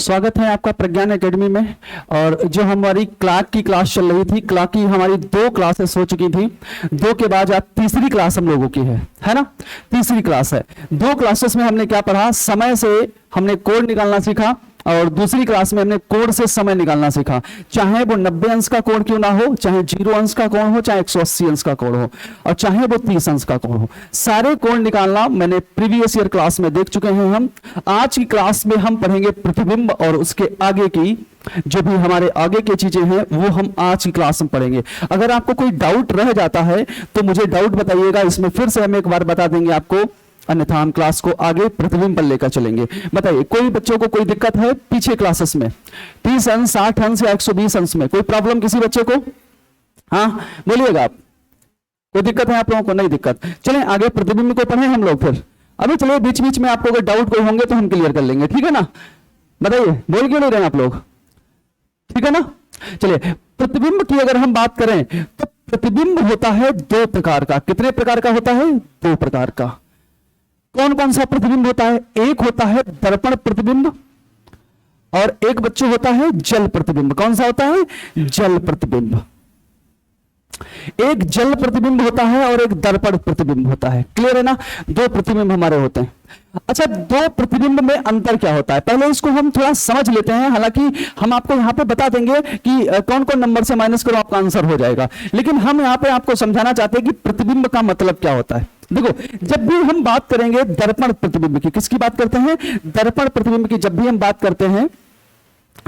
स्वागत है आपका प्रज्ञान एकेडमी में। और जो हमारी क्लार्क की क्लास चल रही थी, क्लार्क की हमारी 2 क्लासेस हो चुकी थी। 2 के बाद आज तीसरी क्लास हम लोगों की है ना। तीसरी क्लास है। 2 क्लासेस में हमने क्या पढ़ा? समय से हमने कोण निकालना सीखा और दूसरी क्लास में हमने कोण से समय निकालना सीखा। चाहे वो 90 अंश का कोण क्यों ना हो, चाहे 0 अंश का कोण हो, चाहे 180 अंश का कोण हो, और चाहे वो 30 अंश का कोण हो, सारे कोण निकालना मैंने प्रीवियस ईयर क्लास में देख चुके हैं हम। आज की क्लास में हम पढ़ेंगे प्रतिबिंब और उसके आगे की जो भी हमारे आगे की चीजें हैं वो हम आज की क्लास में पढ़ेंगे। अगर आपको कोई डाउट रह जाता है तो मुझे डाउट बताइएगा, इसमें फिर से हम एक बार बता देंगे आपको, अन्यथा हम क्लास को आगे प्रतिबिंब पर लेकर चलेंगे। बताइए, कोई बच्चों को कोई दिक्कत है पीछे क्लासेस में? 30 अंश, 60 अंश या 120 अंश में कोई प्रॉब्लम किसी बच्चे को? हाँ बोलिएगा आप, कोई दिक्कत है आप लोगों को? नहीं दिक्कत। चलें आगे प्रतिबिंब को पढ़ें हम लोग फिर। अभी चलिए बीच बीच में आपको अगर डाउट कोई होंगे तो हम क्लियर कर लेंगे, ठीक है ना। बताइए, बोल क्यों नहीं रहे आप लोग? ठीक है ना। चलिए, प्रतिबिंब की अगर हम बात करें तो प्रतिबिंब होता है 2 प्रकार का। कितने प्रकार का होता है? 2 प्रकार का। कौन कौन सा प्रतिबिंब होता है? एक होता है दर्पण प्रतिबिंब और एक बच्चों होता है जल प्रतिबिंब। कौन सा होता है? जल प्रतिबिंब। एक जल प्रतिबिंब होता है और एक दर्पण प्रतिबिंब होता है। क्लियर है ना। 2 प्रतिबिंब हमारे होते हैं। अच्छा, 2 प्रतिबिंब में अंतर क्या होता है पहले इसको हम थोड़ा समझ लेते हैं। हालांकि हम आपको यहां पे बता देंगे कि कौन कौन नंबर से माइनस करो आपका आंसर हो जाएगा, लेकिन हम यहां पे आपको समझाना चाहते हैं कि प्रतिबिंब का मतलब क्या होता है। देखो, जब भी हम बात करेंगे दर्पण प्रतिबिंब की, किसकी बात करते हैं? दर्पण प्रतिबिंब की जब भी हम बात करते हैं,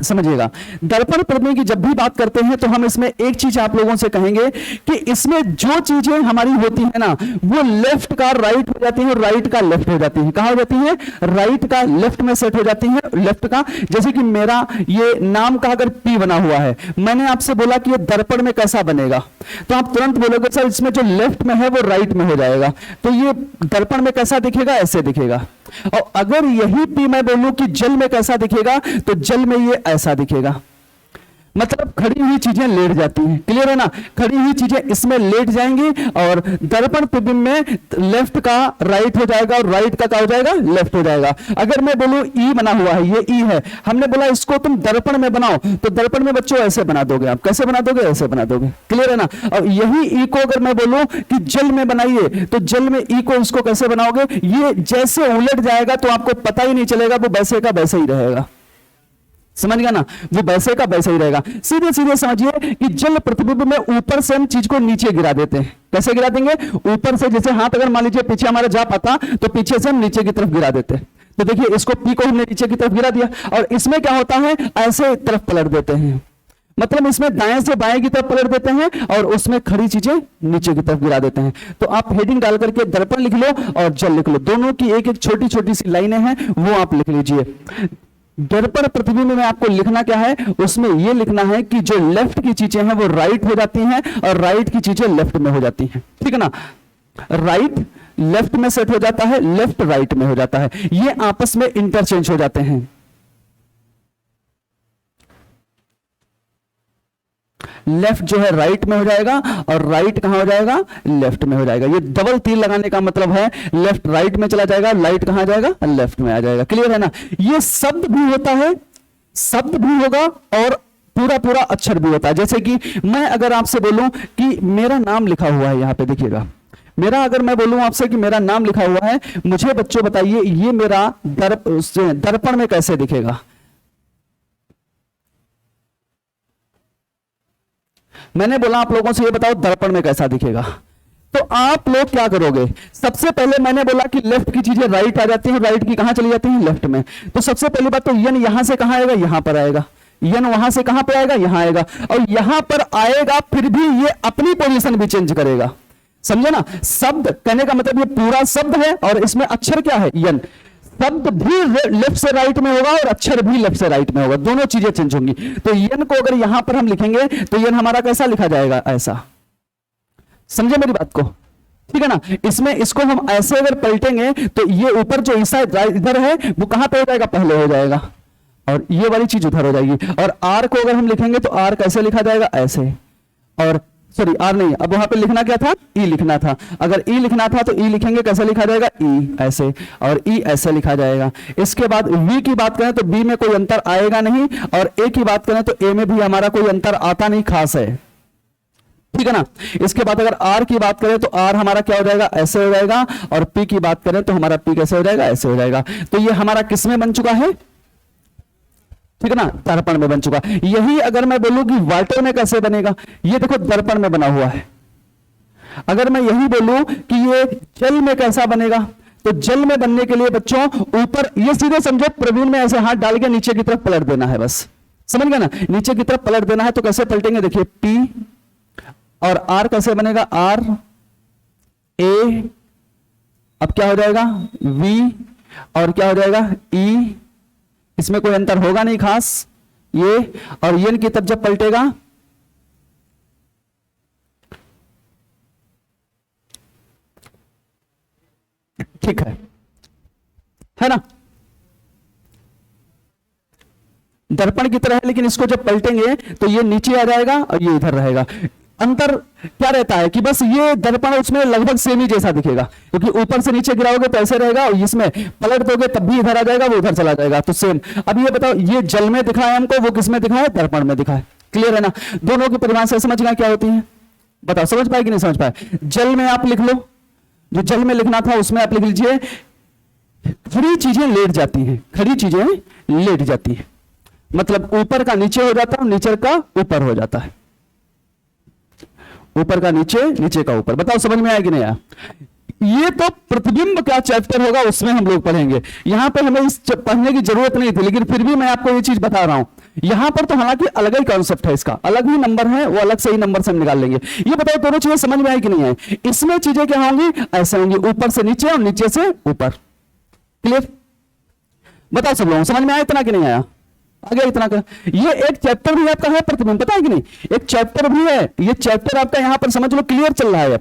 समझिएगा, दर्पण प्रतिबिंब की जब भी बात करते हैं तो हम इसमें एक चीज आप लोगों से कहेंगे कि इसमें जो चीजें हमारी होती है ना वो लेफ्ट का राइट हो जाती है और राइट का लेफ्ट हो जाती है। कहां हो जाती है? राइट का लेफ्ट में सेट हो जाती है, लेफ्ट का। जैसे कि मेरा ये नाम का अगर P बना हुआ है, मैंने आपसे बोला कि ये दर्पण में कैसा बनेगा, तो आप तुरंत बोलोगे सर इसमें जो लेफ्ट में है वो राइट में हो जाएगा, तो ये दर्पण में कैसा दिखेगा? ऐसे दिखेगा। और अगर यही P मैं बोलूं कि जल में कैसा दिखेगा, तो जल में ये ऐसा दिखेगा। मतलब खड़ी हुई चीजें लेट जाती हैं। क्लियर है ना। खड़ी हुई चीजें इसमें लेट जाएंगी और दर्पण प्रतिबिंब में लेफ्ट का राइट हो जाएगा और राइट का क्या हो जाएगा? लेफ्ट हो जाएगा। अगर मैं बोलूं ई बना हुआ है, ये ई है, हमने बोला इसको तुम दर्पण में बनाओ, तो दर्पण में बच्चों ऐसे बना दोगे आप। कैसे बना दोगे? ऐसे बना दोगे। क्लियर है ना। और यही ई को अगर मैं बोलूं कि जल में बनाइए, तो जल में ई को इसको कैसे बनाओगे? ये जैसे उलट जाएगा तो आपको पता ही नहीं चलेगा, वो वैसे का वैसे ही रहेगा। समझ गया ना। वो वैसे का वैसे ही रहेगा। सीधे सीधे समझिए कि जल प्रतिबिंब में ऊपर से हम चीज को नीचे गिरा देते हैं। कैसे गिरा देंगे? ऊपर से, जैसे हाथ अगर मान लीजिए पीछे हमारा जा पाता तो पीछे से हम नीचे की तरफ गिरा देते। तो देखिए, इसको P को हमने नीचे की तरफ गिरा दिया और इसमें क्या होता है? ऐसे तरफ पलट देते हैं। मतलब इसमें दाएं से बाएं की तरफ पलट देते हैं और उसमें खड़ी चीजें नीचे की तरफ गिरा देते हैं। तो आप हेडिंग डाल करके दर्पण लिख लो और जल लिख लो, दोनों की एक एक छोटी छोटी सी लाइनें हैं, वो आप लिख लीजिए। दर्पण प्रतिबिंब में आपको लिखना क्या है? उसमें यह लिखना है कि जो लेफ्ट की चीजें हैं वो राइट हो जाती हैं और राइट की चीजें लेफ्ट में हो जाती हैं। ठीक है ना। राइट लेफ्ट में सेट हो जाता है, लेफ्ट राइट में हो जाता है, ये आपस में इंटरचेंज हो जाते हैं। लेफ्ट जो है राइट में हो जाएगा और राइट कहां हो जाएगा? लेफ्ट में हो जाएगा। ये डबल तीर लगाने का मतलब है लेफ्ट राइट में चला जाएगा, राइट कहां जाएगा? लेफ्ट में आ जाएगा। क्लियर है ना। ये शब्द भी होता है, शब्द भी होगा और पूरा पूरा अक्षर भी होता है। जैसे कि मैं अगर आपसे बोलूं कि मेरा नाम लिखा हुआ है, यहां पे देखिएगा, मेरा अगर मैं बोलूं आपसे कि मेरा नाम लिखा हुआ है, मुझे बच्चों बताइए ये मेरा दर्पण में कैसे दिखेगा? मैंने बोला आप लोगों से ये बताओ दर्पण में कैसा दिखेगा, तो आप लोग क्या करोगे? सबसे पहले मैंने बोला कि लेफ्ट की चीजें राइट आ जाती हैं, राइट की कहां चली जाती हैं? लेफ्ट में। तो सबसे पहली बात तो यन यहां से कहां आएगा? यहां पर आएगा। यन वहां से कहां पर आएगा? यहां आएगा। और यहां पर आएगा, फिर भी ये अपनी पोजीशन भी चेंज करेगा। समझे ना। शब्द कहने का मतलब ये पूरा शब्द है और इसमें अक्षर क्या है? यन। शब्द भी लेफ्ट से राइट में होगा और अक्षर भी लेफ्ट से राइट में होगा, दोनों चीजें चेंज होंगी। तो यन को अगर यहां पर हम लिखेंगे तो यन हमारा कैसा लिखा जाएगा? ऐसा। समझे मेरी बात को? ठीक है ना। इसमें इसको हम ऐसे अगर पलटेंगे तो ये ऊपर जो हिस्सा इधर है वो कहां पे हो जाएगा? पहले हो जाएगा और ये वाली चीज उधर हो जाएगी। और आर को अगर हम लिखेंगे तो आर कैसे लिखा जाएगा? ऐसे। और सॉरी आर नहीं, अब वहां पे लिखना क्या था, ई लिखना था। अगर ई लिखना था तो ई लिखेंगे, कैसे लिखा जाएगा, ई ऐसे, और ई ऐसे लिखा जाएगा। इसके बाद वी की बात करें तो बी में कोई अंतर आएगा नहीं, और ए की बात करें तो ए में भी हमारा कोई अंतर आता नहीं खास है, ठीक है ना। इसके बाद अगर आर की बात करें तो आर हमारा क्या हो जाएगा, ऐसे हो जाएगा, और पी की बात करें तो हमारा पी कैसे हो जाएगा, ऐसे हो जाएगा। तो ये हमारा किस में बन चुका है, ठीक है ना, दर्पण में बन चुका। यही अगर मैं बोलूं कि वाटर में कैसे बनेगा, ये देखो दर्पण में बना हुआ है। अगर मैं यही बोलूं कि ये जल में कैसा बनेगा, तो जल में बनने के लिए बच्चों ऊपर ये सीधे समझो प्रवीण में ऐसे हाथ डाल के नीचे की तरफ पलट देना है, बस समझ गए ना, नीचे की तरफ पलट देना है। तो कैसे पलटेंगे, देखिए पी और आर कैसे बनेगा, आर ए, अब क्या हो जाएगा वी, और क्या हो जाएगा ई, इसमें कोई अंतर होगा नहीं खास, ये और ये की तरफ जब पलटेगा, ठीक है ना, दर्पण की तरह है, लेकिन इसको जब पलटेंगे तो ये नीचे आ जाएगा और ये इधर रहेगा। अंतर क्या रहता है कि बस ये दर्पण उसमें लगभग सेम ही जैसा दिखेगा, क्योंकि ऊपर से नीचे गिराओगे तो ऐसे रहेगा, और इसमें पलट दोगे तब भी इधर आ जाएगा, वो उधर चला जाएगा, तो सेम। अब ये बताओ, ये जल में दिखा है हमको, वो किस में दिखा है, दर्पण में दिखा है। क्लियर है ना, दोनों की परिभाषा समझना क्या होती है, बताओ समझ पाए कि नहीं समझ पाए। जल में आप लिख लो, जो जल में लिखना था उसमें आप लिख लीजिए, खड़ी चीजें लेट जाती हैं, खड़ी चीजें लेट जाती हैं, मतलब ऊपर का नीचे हो जाता है, नीचे का ऊपर हो जाता है, ऊपर का नीचे, नीचे का ऊपर। बताओ समझ में आया कि नहीं आया। ये तो प्रतिबिंब का चैप्टर होगा, उसमें हम लोग पढ़ेंगे, यहां पे हमें इस पढ़ने की जरूरत नहीं थी, लेकिन फिर भी मैं आपको ये चीज बता रहा हूं। यहां पर तो हालांकि अलग ही कॉन्सेप्ट है, इसका अलग ही नंबर है, वो अलग से ही नंबर से हम निकाल लेंगे। ये बताओ दोनों चीजें समझ में आई कि नहीं आई। इसमें चीजें क्या होंगी, ऐसे होंगी, ऊपर से नीचे और नीचे से ऊपर। क्लियर, बताओ सब लोगों समझ में आया इतना कि नहीं आया, आगे इतना कर। ये एक चैप्टर भी आपका है प्रतिबिंब, पता है कि नहीं, एक चैप्टर भी है, ये चैप्टर आपका यहां पर समझ लो क्लियर चल रहा है। अब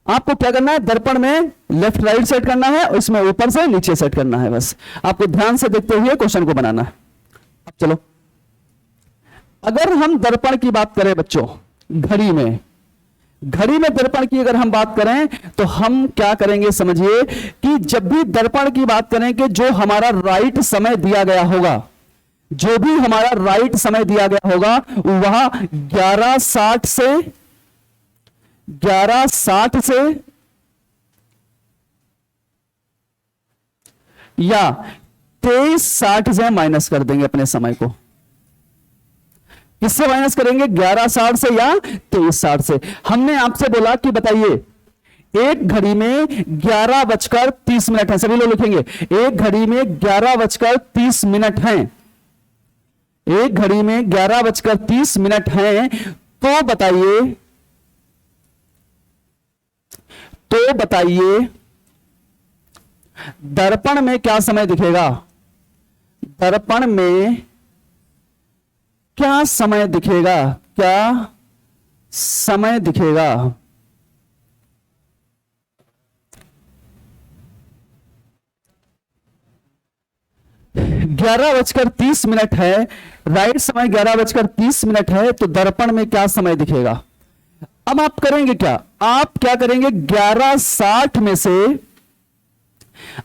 आपको क्या करना है, दर्पण में लेफ्ट राइट सेट करना है, और इसमें ऊपर से नीचे सेट करना है, बस आपको ध्यान से देखते हुए क्वेश्चन को बनाना है। अब चलो, अगर हम दर्पण की बात करें बच्चों, घड़ी में, घड़ी में दर्पण की अगर हम बात करें तो हम क्या करेंगे, समझिए कि जब भी दर्पण की बात करें कि जो हमारा राइट समय दिया गया होगा, जो भी हमारा राइट समय दिया गया होगा, वह 11:60 से या 23:60 से माइनस कर देंगे अपने समय को। किससे माइनस करेंगे, 11:60 से या 23:60 से। हमने आपसे बोला कि बताइए, एक घड़ी में 11:30 है, सभी लोग लिखेंगे, एक घड़ी में 11:30 है, एक घड़ी में 11:30 है, तो बताइए दर्पण में क्या समय दिखेगा, दर्पण में क्या समय दिखेगा, क्या समय दिखेगा। 11:30 है, राइट समय 11:30 है, तो दर्पण में क्या समय दिखेगा। अब आप करेंगे क्या, आप क्या करेंगे, 11:60 में से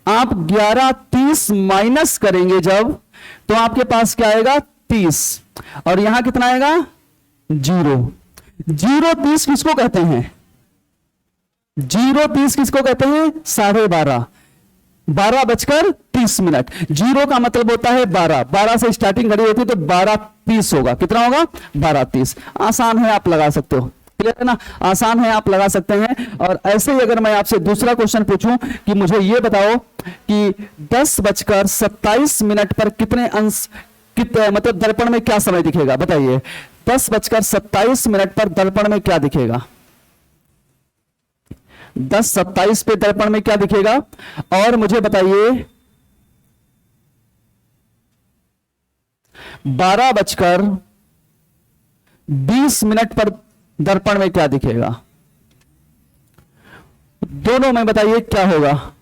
आप 11:30 माइनस करेंगे जब, तो आपके पास क्या आएगा, 30, और यहां कितना आएगा, 0। 0:30 किसको कहते हैं, 0:30 किसको कहते हैं, 12:30, 12:30। जीरो का मतलब होता है 12, 12 से स्टार्टिंग घड़ी होती है, तो 12:30 होगा, कितना होगा, 12:30। आसान है, आप लगा सकते हो, क्लियर है ना, आसान है, आप लगा सकते हैं। और ऐसे ही अगर मैं आपसे दूसरा क्वेश्चन पूछूं कि मुझे यह बताओ कि 10:27 पर कितने अंश, मतलब दर्पण में क्या समय दिखेगा, बताइए 10:27 पर दर्पण में क्या दिखेगा, 10:27 पे दर्पण में क्या दिखेगा। और मुझे बताइए 12:20 पर दर्पण में क्या दिखेगा, दोनों में बताइए क्या होगा।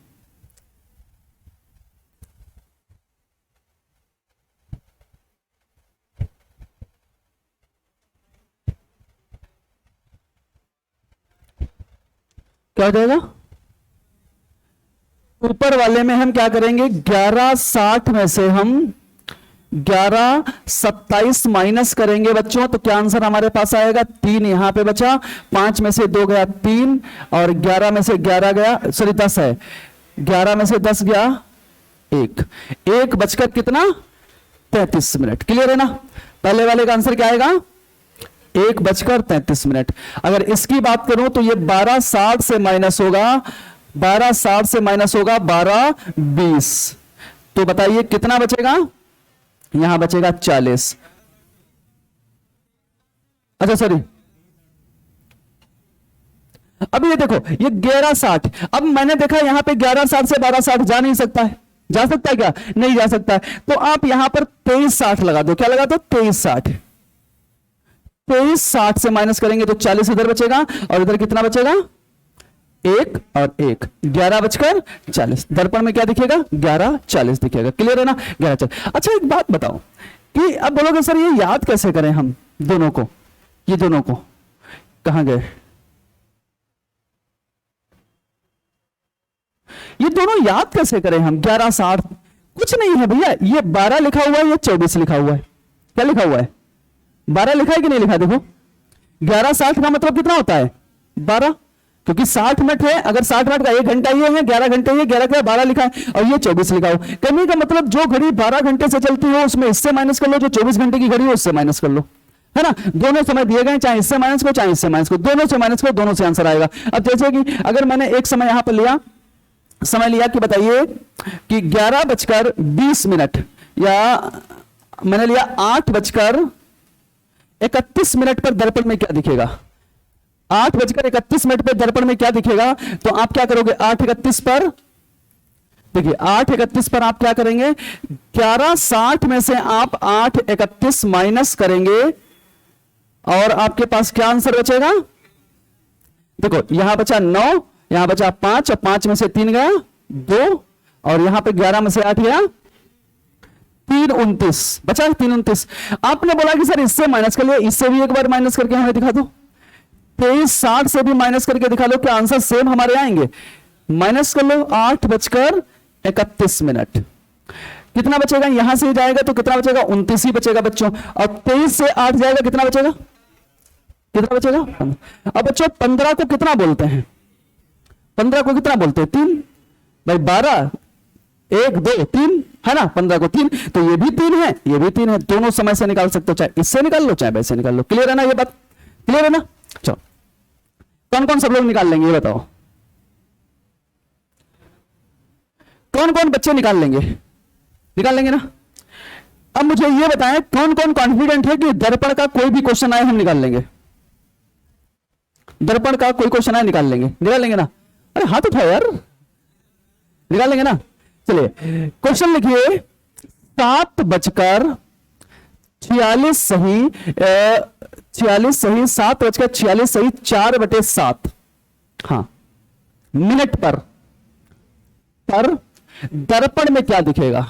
क्या हो जाएगा? ऊपर वाले में हम क्या करेंगे, 1160 में से हम 1127 माइनस करेंगे बच्चों, तो क्या आंसर हमारे पास आएगा? 3 यहां पे बचा, 5 में से 2 गया 3, और 11 में से 11 गया, सॉरी 10 है, 11 में से 10 गया 1 बचकर कितना? 33 मिनट। क्लियर है ना? पहले वाले का आंसर क्या आएगा? 1 बजकर 33 मिनट। अगर इसकी बात करूं तो ये 12:60 से माइनस होगा, 12:60 से माइनस होगा 12:20, तो बताइए कितना बचेगा? यहां बचेगा 40। अच्छा सॉरी, अब ये देखो, ये 11:60, अब मैंने देखा यहां पे 11:60 से 12:60 जा नहीं सकता है, जा सकता है क्या? नहीं जा सकता है, तो आप यहां पर 23:60 लगा दो। क्या लगा दो? 23:60। 23:60 से माइनस करेंगे तो 40 इधर बचेगा, और इधर कितना बचेगा? 1 और 1, 11 बजकर 40। दर्पण में क्या दिखेगा? 11:40 दिखेगा। क्लियर है ना? 11:40। अच्छा एक बात बताओ कि अब बोलोगे सर ये याद कैसे करें हम दोनों को, ये दोनों को कहां गए? ये दोनों याद कैसे करें हम? 11:60 कुछ नहीं है भैया, ये 12 लिखा हुआ है, ये 24 लिखा हुआ है। क्या लिखा हुआ है? 12 लिखा है कि नहीं लिखा? देखो 11:60 का मतलब कितना होता है? 12, क्योंकि 60 मिनट है, अगर 60 मिनट का 1 घंटा ये है, 11 घंटे ये, 11 का 12 लिखा है, और ये 24 लिखा हो। कहने का मतलब जो घड़ी 12 घंटे से चलती हो उसमें इससे माइनस कर लो, जो 24 घंटे की घड़ी हो उससे माइनस कर लो, है ना? दोनों समय दिए गए, चाहे इससे माइनस करो चाहे इससे माइनस करो, दोनों से माइनस करो, दोनों से आंसर आएगा। अब जैसे कि अगर मैंने एक समय यहां पर लिया, समय लिया कि बताइए कि 11 बजकर 20 मिनट, या मैंने लिया 8 बजकर 31 मिनट पर दर्पण में क्या दिखेगा? 8 बजकर 31 मिनट पर दर्पण में क्या दिखेगा? तो आप क्या करोगे? 8:31 पर, देखिए 8:31 पर आप क्या करेंगे? 11:60 में से आप 8:31 माइनस करेंगे, और आपके पास क्या आंसर बचेगा? देखो यहां बचा 9, यहां बचा 5, और 5 में से 3 गया 2, और यहां पे 11 में से 8 गया 3, 29 बचा, 3, 29। आपने बोला कि सर इससे माइनस कर लिया, इससे भी एक बार माइनस करके हमें दिखा दो, 23:60 से भी माइनस करके दिखा लो, क्या आंसर सेम हमारे आएंगे? माइनस कर लो, 8 बजकर 31 मिनट, कितना बचेगा? यहां से जाएगा तो कितना बचेगा? 29 ही बचेगा बच्चों, और 23 से 8 जाएगा, कितना बचेगा? कितना बचेगा? अब बच्चों 15 को कितना बोलते हैं? 15 को कितना बोलते हैं? 3 भाई, 12 1 2 3 है ना, 15 को 3, तो ये भी 3 है, ये भी 3 है, दोनों समय से निकाल सकते हो, चाहे इससे निकाल लो चाहे वैसे निकाल लो। क्लियर है ना? ये बात क्लियर है ना? चलो कौन कौन सब लोग निकाल लेंगे ये बताओ, कौन कौन बच्चे निकाल लेंगे? निकाल लेंगे ना? अब मुझे ये बताएं कौन कौन कॉन्फिडेंट है कि दर्पण का कोई भी क्वेश्चन आए हम निकाल लेंगे? दर्पण का कोई क्वेश्चन आए निकाल लेंगे? निकाल लेंगे ना? अरे हाथ उठाओ यार, निकाल लेंगे ना? चलिए क्वेश्चन लिखिए, 7 बजकर 46 सही, 46 सही, 7 बजकर 46 सही, 4/7 हाँ मिनट पर दर्पण में क्या दिखेगा?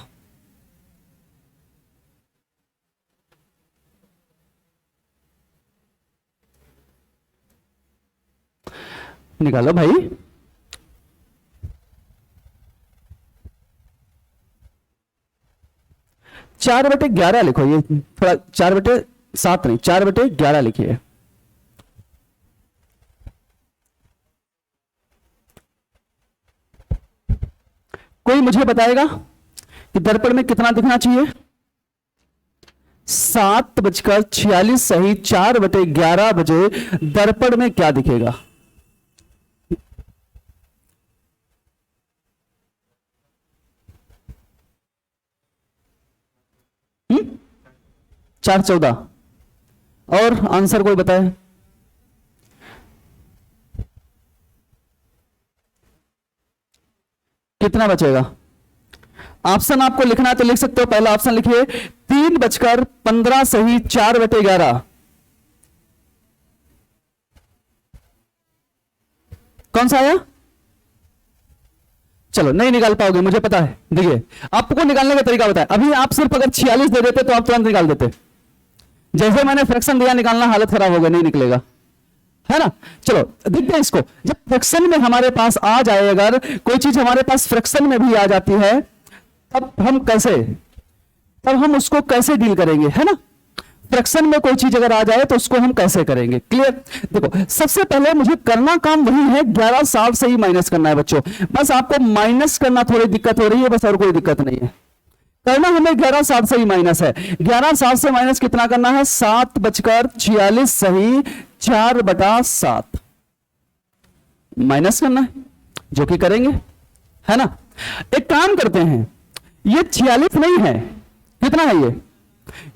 निकालो भाई। चार बटे 11 लिखो, ये थोड़ा 4/7 नहीं, 4/11 लिखिए। कोई मुझे बताएगा कि दर्पण में कितना दिखना चाहिए? 7 बजकर 46 सही, 4/11 बजे दर्पण में क्या दिखेगा? हुँ? 4/14 और आंसर कोई बताए? कितना बचेगा? ऑप्शन आपको लिखना है तो लिख सकते हो। पहला ऑप्शन लिखिए, 3 बजकर 15 सही, 4/11। कौन सा आया? चलो नहीं निकाल पाओगे मुझे पता है। देखिए आपको निकालने का तरीका बताया, अभी आप सिर्फ अगर 46 दे देते तो आप तुरंत निकाल देते। जैसे मैंने फ्रैक्शन दिया निकालना, हालत खराब हो गई, नहीं निकलेगा। है ना। चलो देखते हैं इसको, जब फ्रैक्शन में हमारे पास आ जाए, अगर कोई चीज हमारे पास फ्रैक्शन में भी आ जाती है, तब हम उसको कैसे डील करेंगे, है ना। फ्रैक्शन में कोई चीज अगर आ जाए तो उसको हम कैसे करेंगे, क्लियर। देखो सबसे पहले मुझे करना काम वही है, 1160 से ही माइनस करना है बच्चों, बस आपको माइनस करना थोड़ी दिक्कत हो रही है, बस और कोई दिक्कत नहीं है। करना हमें 1160 से ही माइनस है। 1160 से माइनस कितना करना है, 7:46 सही 4/7 माइनस करना है, जो कि करेंगे, है ना। एक काम करते हैं, ये 46 नहीं है, कितना है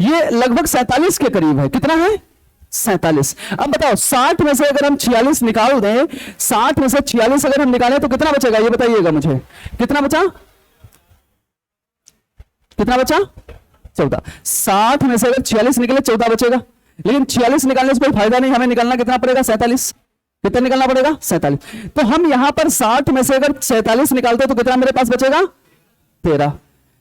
ये लगभग 47 के करीब है, कितना है 47। अब बताओ 60 में से अगर हम 46 निकाल दें, 60 में से 46 अगर हम निकालें तो कितना बचेगा, ये बताइएगा मुझे, कितना बचा, कितना बचा 14। 60 में से अगर 46 निकले 14 बचेगा, लेकिन 46 निकालने से कोई फायदा नहीं, हमें निकालना कितना पड़ेगा 47, कितना निकालना पड़ेगा 47। तो हम यहां पर 60 में से अगर 47 निकालते तो कितना मेरे पास बचेगा 13।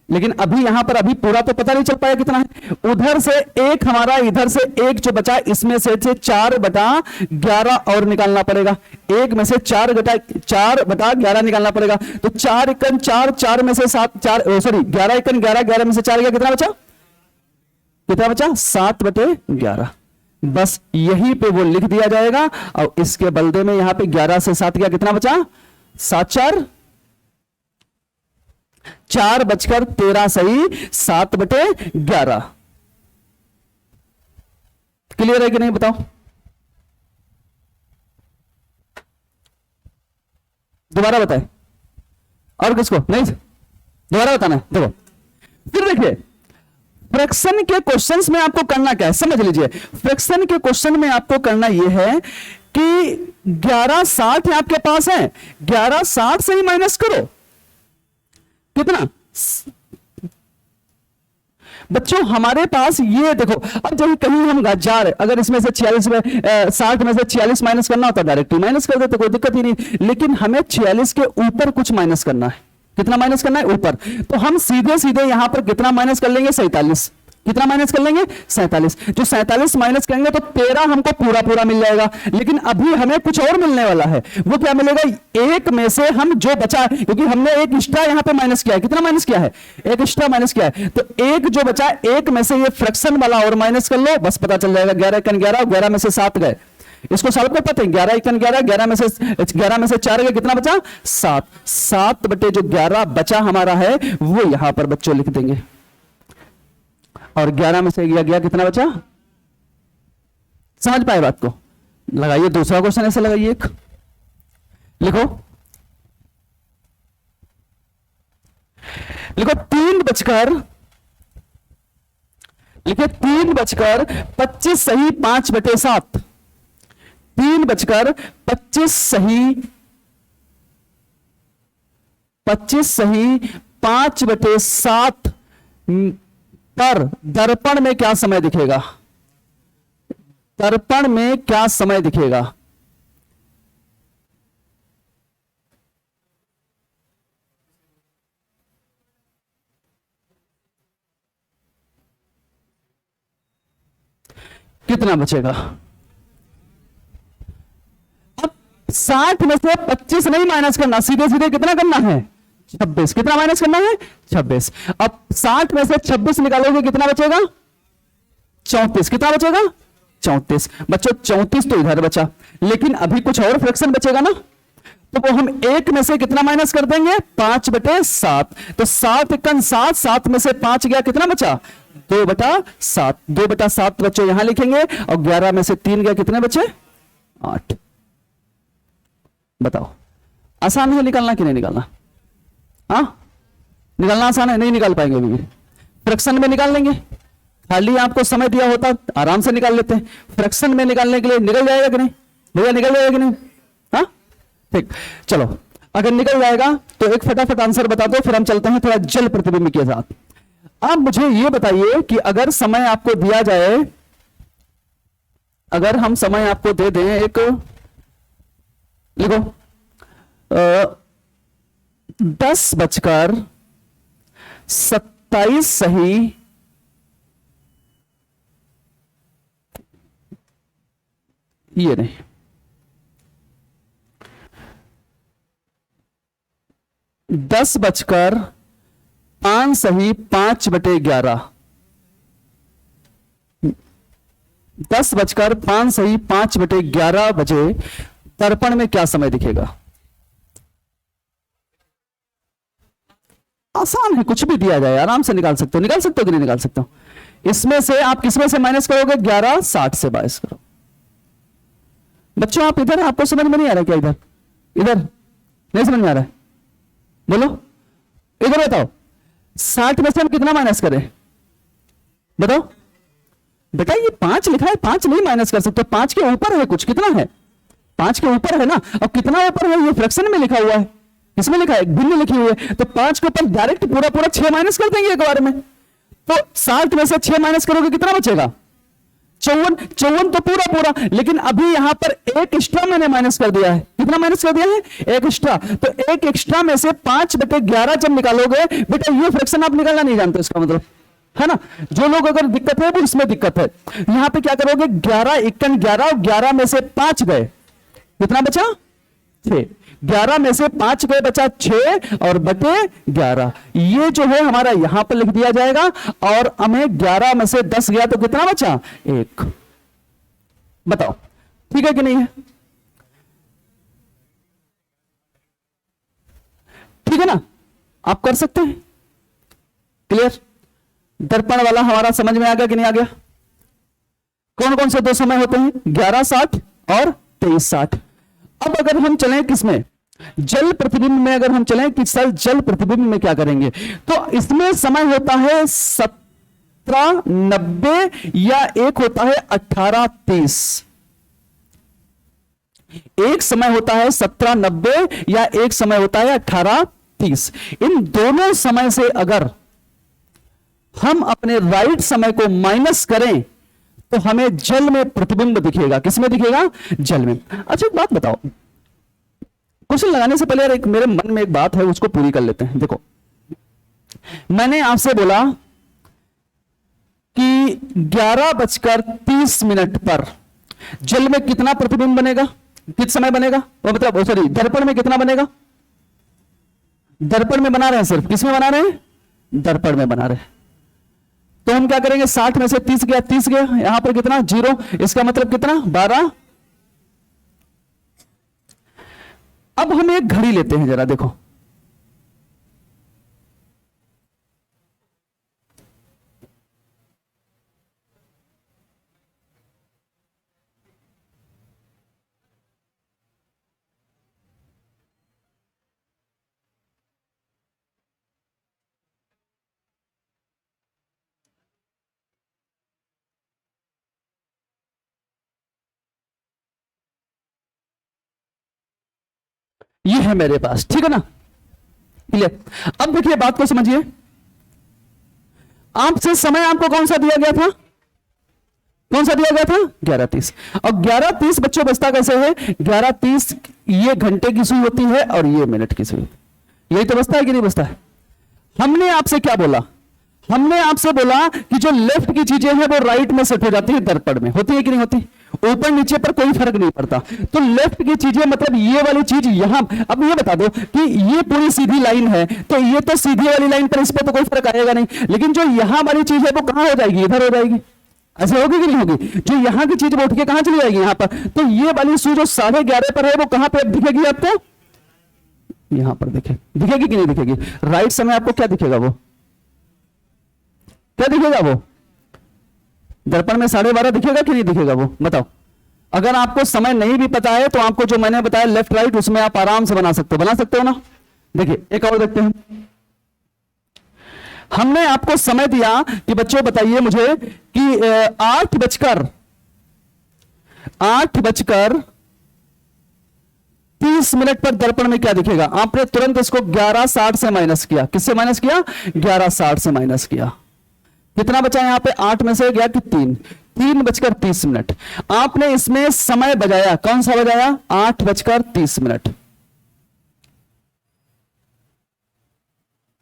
लेकिन अभी यहां पर अभी पूरा तो पता नहीं चल पाया कितना है, उधर से एक हमारा, इधर से एक जो बचा, इसमें से 4/11 और निकालना पड़ेगा, एक में से 4/11 निकालना पड़ेगा। तो 4 एकन 4, 4 में से 7, 4 सॉरी 11 एकन 11, 11 में से 4 गया, कितना बचा, कितना बचा 7/11। बस यहीं पे वो लिख दिया जाएगा, और इसके बदले में यहां पे 11 से 7 गया, कितना बचा 7×4 4/13 सही 7/11। क्लियर है कि नहीं बताओ, दोबारा बताए, और किसको नहीं, दोबारा बताना है। देखो फिर देखिए, फ्रैक्शन के क्वेश्चंस में आपको करना क्या है, समझ लीजिए। फ्रैक्शन के क्वेश्चन में आपको करना यह है कि 1160 आपके पास है, 1160 से ही माइनस करो, कितना बच्चों हमारे पास ये देखो, अब जब कहीं हम जा रहे, अगर इसमें से 46 में 60 में से 46 माइनस करना होता डायरेक्ट माइनस कर देते, कोई दिक्कत ही नहीं। लेकिन हमें 46 के ऊपर कुछ माइनस करना है, कितना माइनस करना है ऊपर, तो हम सीधे सीधे यहां पर कितना माइनस कर लेंगे 47, कितना माइनस कर लेंगे 47। जो 47 माइनस करेंगे तो 13 हमको पूरा पूरा मिल जाएगा। लेकिन अभी हमें कुछ और मिलने वाला है, वो क्या मिलेगा, एक में से हम जो बचा, क्योंकि हमने एक एक्स्ट्रा यहां पे माइनस किया है, कितना माइनस किया है, एक एक्स्ट्रा माइनस किया है, तो एक जो बचा, एक में से ये फ्रैक्शन वाला और माइनस कर लो, बस पता चल जाएगा। 11 एकन 11, 11 में से 7 गए, इसको सॉल्व कर पाते हैं, 11 एकन 11, 11 में से 4 गए, कितना बचा 7, 7/11 बचा हमारा है, वो यहां पर बच्चों लिख देंगे। और 11 में से गया कितना बचा, समझ पाए बात को, लगाइए दूसरा क्वेश्चन ऐसे लगाइए, एक लिखो, लिखो 3:25 सही 5/7, 3:25 सही 5/7 पर दर्पण में क्या समय दिखेगा, दर्पण में क्या समय दिखेगा, कितना बचेगा। अब 60 में से 25 नहीं माइनस करना, सीधे सीधे कितना करना है 26, कितना माइनस करना है 26। अब 60 में से 26 निकालोगे कितना बचेगा 34, कितना बचेगा 34। बच्चों 34 तो इधर बचा, लेकिन अभी कुछ और फ्रैक्शन बचेगा ना, तो वो हम एक में से कितना माइनस कर देंगे 5/7, तो 7 एकन 7, 7 में से 5 गया, कितना बचा 2/7, 2/7 बच्चों यहां लिखेंगे, और 11 में से 3 गया, कितने बचे 8। बताओ आसान है निकालना कि नहीं निकालना, हाँ निकालना आसान है, नहीं निकाल पाएंगे अभी भी, फ्रैक्शन में निकाल लेंगे, खाली आपको समय दिया होता आराम से निकाल लेते हैं। फ्रैक्शन में निकालने के लिए निकल जाएगा कि नहीं भैया, निकल जाएगा कि नहीं, हाँ ठीक। चलो अगर निकल जाएगा तो एक फटाफट आंसर बता दो, फिर हम चलते हैं थोड़ा जल प्रतिबिंब के साथ। आप मुझे यह बताइए कि अगर समय आपको दिया जाए, अगर हम समय आपको दे दें, एक लिखो 10:27 सही ये नहीं 10:05 10:05 बजे दर्पण में क्या समय दिखेगा? आसान है, कुछ भी दिया जाए आराम से निकाल सकते हो कि नहीं निकाल सकते हो? इसमें से आप किसमें से माइनस करोगे? 11:60 से 22 करो। बच्चों आप इधर, आपको समझ में नहीं आ रहा क्या? इधर नहीं समझ में आ रहा है? बोलो, इधर बताओ, 60 में से हम कितना माइनस करें? बताओ बेटा, ये 5 लिखा है, 5 नहीं माइनस कर सकते, 5 के ऊपर है कुछ, कितना है? 5 के ऊपर है ना, और कितना ऊपर है? ये फ्रैक्शन में लिखा हुआ है, इसमें लिखा है, भिन्न लिखी हुई है, तो 5 के ऊपर डायरेक्ट पूरा पूरा 6 माइनस कर देंगे एक बार में। तो 60 में से 6 माइनस करोगे कितना बचेगा? 54 तो पूरा पूरा, लेकिन अभी यहां पर एक एक्स्ट्रा मैंने माइनस कर दिया है। कितना माइनस कर दिया है? एक एक्स्ट्रा। तो एक एक्स्ट्रा में से 5/11 जब निकालोगे बेटा, ये फ्रैक्शन आप निकालना नहीं जानते, इसका मतलब है ना। जो लोग अगर दिक्कत है वो इसमें दिक्कत है। यहां पे क्या करोगे? 11 × 11 और 11 में से 5 गए, कितना बचा? 6। 11 में से 5 गए, बचा 6 और बटे 11। ये जो है हमारा यहां पर लिख दिया जाएगा, और हमें 11 में से 10 गया तो कितना बचा? 1। बताओ ठीक है कि नहीं है? ठीक है ना, आप कर सकते हैं। क्लियर? दर्पण वाला हमारा समझ में आ गया कि नहीं आ गया? कौन कौन से दो समय होते हैं? 11:60 और 23:60। अब अगर हम चलें किसमें? जल प्रतिबिंब में। अगर हम चलें कि सर जल प्रतिबिंब में क्या करेंगे, तो इसमें समय होता है 17:90 या एक होता है 18:30। एक समय होता है 17:90 या एक समय होता है 18:30। इन दोनों समय से अगर हम अपने राइट समय को माइनस करें तो हमें जल में प्रतिबिंब दिखेगा। किसमें दिखेगा? जल में। अच्छा एक बात बताओ, क्वेश्चन लगाने से पहले यार एक मेरे मन में एक बात है, उसको पूरी कर लेते हैं। देखो, मैंने आपसे बोला कि 11:30 पर जल में कितना प्रतिबिंब बनेगा? किस समय बनेगा? वो मतलब सॉरी, दर्पण में कितना बनेगा? दर्पण में बना रहे हैं, सिर्फ किसमें बना रहे हैं? दर्पण में बना रहे हैं। तो हम क्या करेंगे? 60 में से 30 गया, 30 गया, यहां पर कितना? 0। इसका मतलब कितना? 12। अब हम एक घड़ी लेते हैं, जरा देखो, ये है मेरे पास, ठीक है ना? क्लियर? अब देखिए बात को समझिए। आपसे समय आपको कौन सा दिया गया था? कौन सा दिया गया था? 11:30। और 11:30 बच्चों बचता कैसे है? 11:30 ये घंटे की सुई होती है और ये मिनट की सुई। यही तो बचता है कि नहीं बचता है? हमने आपसे क्या बोला? हमने आपसे बोला कि जो लेफ्ट की चीजें हैं वो राइट में सेट हो जाती है दर्पण में। होती है कि नहीं होती? ऊपर नीचे पर कोई फर्क नहीं पड़ता। तो लेफ्ट की चीजें मतलब ये वाली चीज यहां। अब ये बता दो कि ये पूरी सीधी लाइन है, तो ये तो सीधी वाली लाइन पर, इस पर तो कोई फर्क आएगा नहीं। लेकिन जो यहां वाली चीज है वो कहां हो जाएगी? इधर हो जाएगी। ऐसे होगी कि नहीं होगी? जो यहां की चीज वो उठ के कहां चली जाएगी? यहां पर। तो ये वाली सुई जो 11:30 पर है वो कहां पर दिखेगी आपको? यहां पर दिखेगी कि नहीं दिखेगी? राइट समय आपको क्या दिखेगा? वो क्या दिखेगा? वो दर्पण में 12:30 दिखेगा कि नहीं दिखेगा? वो बताओ। अगर आपको समय नहीं भी पता है तो आपको जो मैंने बताया लेफ्ट राइट, उसमें आप आराम से बना सकते हो ना। देखिए एक और देखते हैं। हमने आपको समय दिया कि बच्चों बताइए मुझे कि 8:30 पर दर्पण में क्या दिखेगा? आपने तुरंत इसको 11:60 से माइनस किया। किससे माइनस किया? 11:60 से माइनस किया। कितना बचा यहां पे? 8 में से गया कि 3:30। आपने इसमें समय बजाया, कौन सा बजाया? 8:30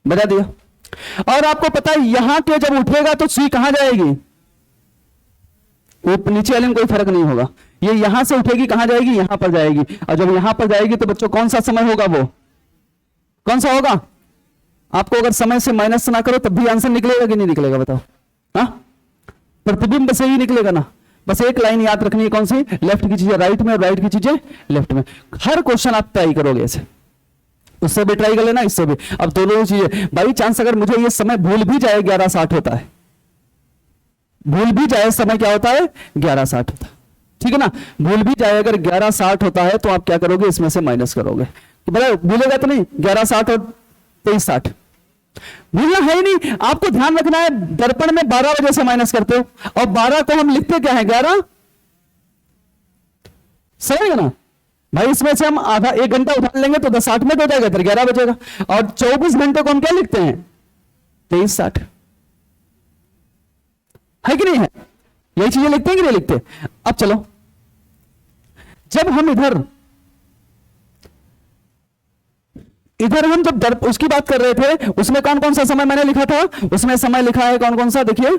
बजा दिया। और आपको पता है यहां के जब उठेगा तो सुई कहां जाएगी? वो नीचे वाले में कोई फर्क नहीं होगा। ये यहां से उठेगी, कहां जाएगी? यहां पर जाएगी। और जब यहां पर जाएगी तो बच्चों कौन सा समय होगा? वो कौन सा होगा? आपको अगर समय से माइनस ना करो तब भी आंसर निकलेगा कि नहीं निकलेगा बताओ? हाँ, प्रतिबिंब से ही निकलेगा ना। बस एक लाइन याद रखनी है, कौन सी? लेफ्ट की चीजें राइट में और राइट की चीजें लेफ्ट में। हर क्वेश्चन आप ट्राई करोगे ऐसे, उससे भी ट्राई कर लेना, इससे भी। अब दोनों चीजें बाई चांस अगर मुझे ये समय भूल भी जाए 11:60 होता है, भूल भी जाए समय क्या होता है? 11:60 होता है, ठीक है ना। भूल भी जाए अगर 11:60 होता है तो आप क्या करोगे? इसमें से माइनस करोगे। तो बोला भूलेगा तो नहीं, 11:60 और 23:60 भूलना है ही नहीं। आपको ध्यान रखना है, दर्पण में 12 बजे से माइनस करते हो और 12 को हम लिखते क्या है? 11। सही है ना भाई? इसमें से हम आधा 1 घंटा उठा लेंगे तो 10:60 मिनट हो जाएगा, फिर 11 बजेगा। और 24 घंटे को हम क्या लिखते हैं? 23:60, है कि नहीं है? यही चीजें लिखते हैं कि नहीं लिखते? अब चलो, जब हम इधर हम जब उसकी बात कर रहे थे, उसमें कौन कौन सा समय मैंने लिखा था? उसमें समय लिखा है कौन कौन सा? देखिए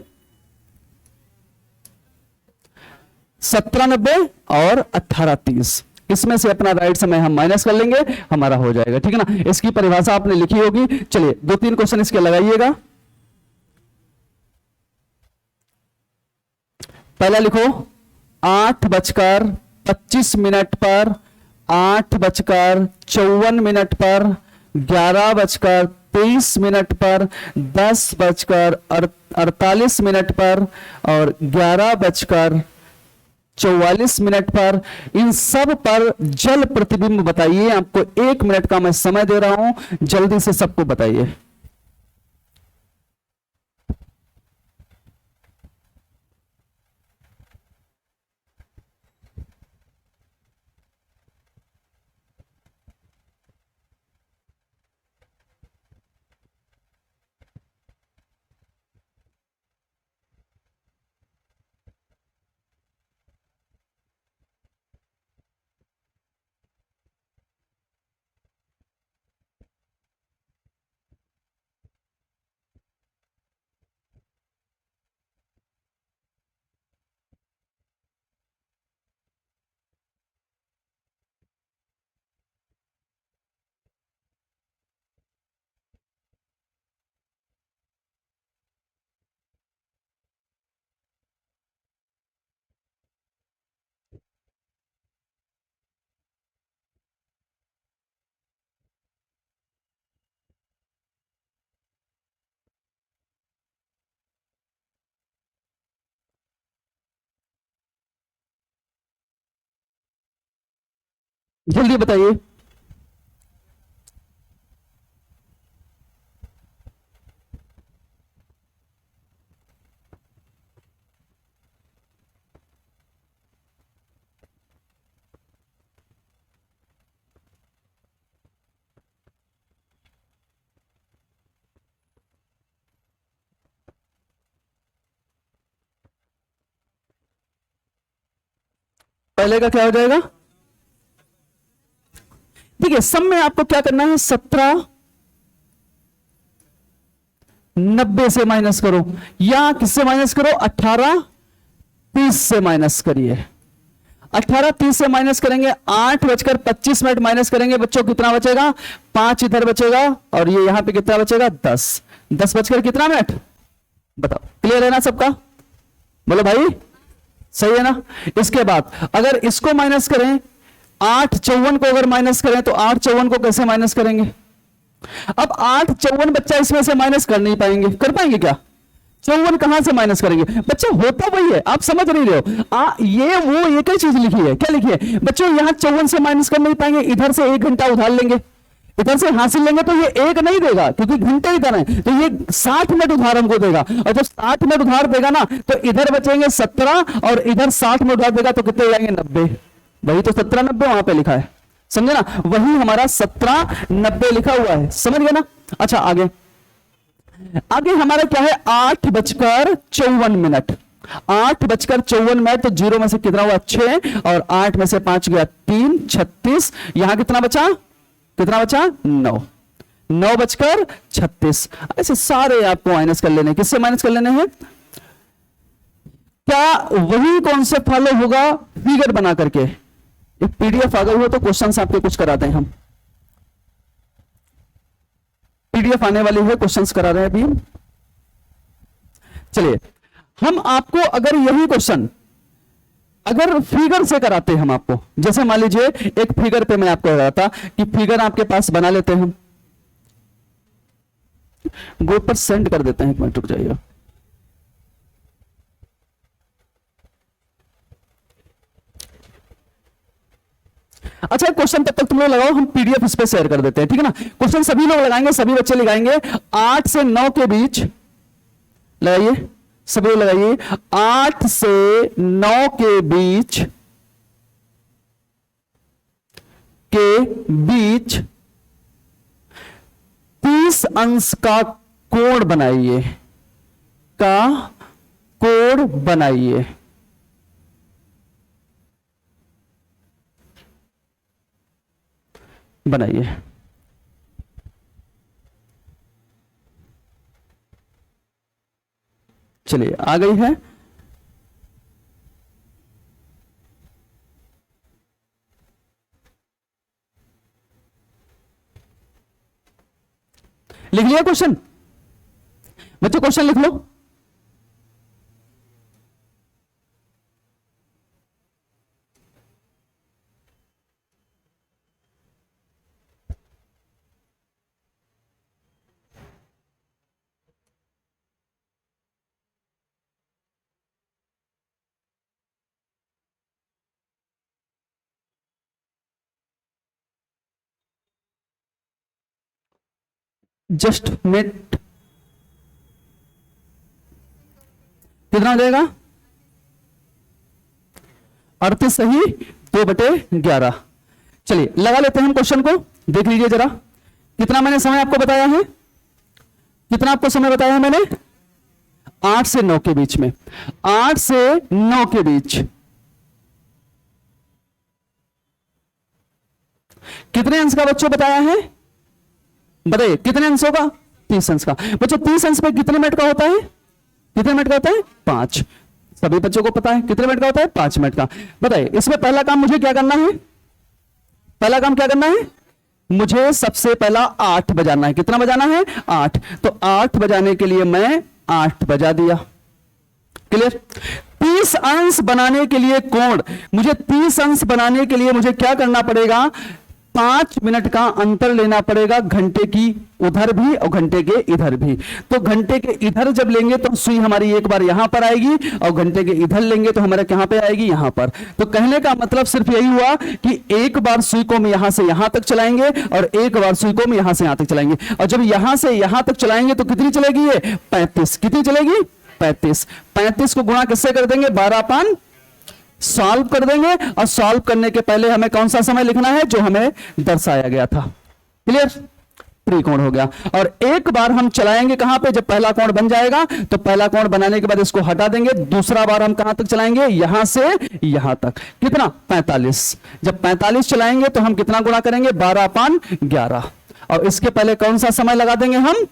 17:90 और 18:30। इसमें से अपना राइट समय हम माइनस कर लेंगे, हमारा हो जाएगा, ठीक है ना। इसकी परिभाषा आपने लिखी होगी। चलिए 2-3 क्वेश्चन इसके लगाइएगा। पहला लिखो 8:25 पर, 8:54 पर, 11:23 पर, 10:48 पर और 11:44 पर, इन सब पर जल प्रतिबिंब बताइए। आपको 1 मिनट का मैं समय दे रहा हूं, जल्दी से सबको बताइए। जल्दी बताइए। पहले का क्या हो जाएगा? देखिए सब में आपको क्या करना है? 17:90 से माइनस करो, या किससे माइनस करो? 18:30 से माइनस करिए। 18:30 से माइनस करेंगे, 8:25 माइनस करेंगे, बच्चों कितना बचेगा? 5 इधर बचेगा और ये यहां पे कितना बचेगा? 10। 10 बजकर कितना मिनट? बताओ, क्लियर है ना सबका? बोलो भाई, सही है ना। इसके बाद अगर इसको माइनस करें, 8:54 को अगर माइनस करें तो 8:54 को कैसे माइनस करेंगे? अब 8:54 बच्चा इसमें से माइनस कर नहीं पाएंगे, कर पाएंगे क्या? 54 कहां से माइनस करेंगे? बच्चा होता वही है, आप समझ नहीं रहे हो। ये वो एक ही चीज लिखी है, क्या लिखी है बच्चों? यहां 54 से माइनस कर नहीं पाएंगे, इधर से 1 घंटा उधार लेंगे, इधर से हासिल लेंगे तो ये 1 नहीं देगा क्योंकि घंटे इधर है, तो ये 60 मिनट उधार हमको देगा। और जब 60 मिनट उधार देगा ना तो इधर बचेंगे 17 और इधर 60 मिनट उधार देगा तो कितने जाएंगे? 90। वही तो 17:90 वहां पे लिखा है, समझे ना? वही हमारा 17:90 लिखा हुआ है, समझ गया ना। अच्छा आगे हमारा क्या है? 8:54 8:54 तो 0 में से कितना हुआ? 6 और 8 में से 5 गया 3, 36। यहां कितना बचा? 9। 9:36। ऐसे सारे आपको माइनस कर लेने। किससे माइनस कर लेने हैं? क्या वही कॉन्सेप्ट फॉलो होगा फिगर बना करके? एक पीडीएफ आ गई हो तो क्वेश्चन आपके कुछ कराते हैं हम। पीडीएफ आने वाली है, क्वेश्चंस करा रहे हैं अभी। चलिए, हम आपको अगर यही क्वेश्चन अगर फिगर से कराते हैं हम आपको, जैसे मान लीजिए एक फिगर पे मैं आपको कह था कि फिगर आपके पास बना लेते हैं हम, ग्रुप पर सेंड कर देते हैं, एक मिनट रुक जाइएगा। अच्छा, क्वेश्चन तब तक तुम लोग लगाओ, हम पीडीएफ इस पे शेयर कर देते हैं, ठीक है ना। क्वेश्चन सभी लोग लगाएंगे, सभी बच्चे लगाएंगे। 8 से 9 के बीच लगाइए, सभी लोग लगाइए। 8 से 9 के बीच 30 अंश का कोण बनाइए, का कोण बनाइए। बनाइए। चलिए, आ गई है। लिख लिया क्वेश्चन बच्चों? क्वेश्चन लिख लो। जस्ट मिनट, कितना हो जाएगा? 38 सही 2/11। चलिए, लगा लेते हैं हम क्वेश्चन को, देख लीजिए जरा। कितना मैंने समय आपको बताया है? कितना आपको समय बताया है मैंने? 8 से 9 के बीच में। 8 से 9 के बीच कितने अंश का बच्चों बताया है? बताइए, कितने अंशों का? 30 अंश का। बच्चों 30 अंश पे कितने मिनट का होता है? कितने मिनट का होता है? 5। सभी बच्चों को पता है कितने मिनट का होता है? 5 मिनट का। बताइए, इसमें पहला काम मुझे क्या करना है? पहला काम क्या करना है? मुझे सबसे पहला 8 बजाना है। कितना बजाना है? 8। तो 8 बजाने के लिए मैं 8 बजा दिया। क्लियर? 30 अंश बनाने के लिए कोण, मुझे 30 अंश बनाने के लिए मुझे क्या करना पड़ेगा? 5 मिनट का अंतर लेना पड़ेगा, घंटे की उधर भी और घंटे के इधर भी। तो घंटे के इधर जब लेंगे तो सुई हमारी एक बार यहां पर आएगी, और घंटे के इधर लेंगे तो हमारे कहां पे आएगी? यहां पर। तो कहने का मतलब सिर्फ यही हुआ कि एक बार सुई को हम यहां से यहां तक चलाएंगे और एक बार सुई को हम यहां से यहां तक चलाएंगे। और जब यहां से यहां तक चलाएंगे तो कितनी चलेगी ये? 35। कितनी चलेगी? 35। 35 को गुणा किससे कर देंगे? 12 सॉल्व कर देंगे, और सॉल्व करने के पहले हमें कौन सा समय लिखना है? जो हमें दर्शाया गया था। क्लियर? त्रिकोण हो गया। और एक बार हम चलाएंगे कहां पे? जब पहला कोण बन जाएगा तो पहला कोण बनाने के बाद इसको हटा देंगे। दूसरा बार हम कहां तक चलाएंगे? यहां से यहां तक। कितना? 45। जब 45 चलाएंगे तो हम कितना गुणा करेंगे? 12/11। और इसके पहले कौन सा समय लगा देंगे हम?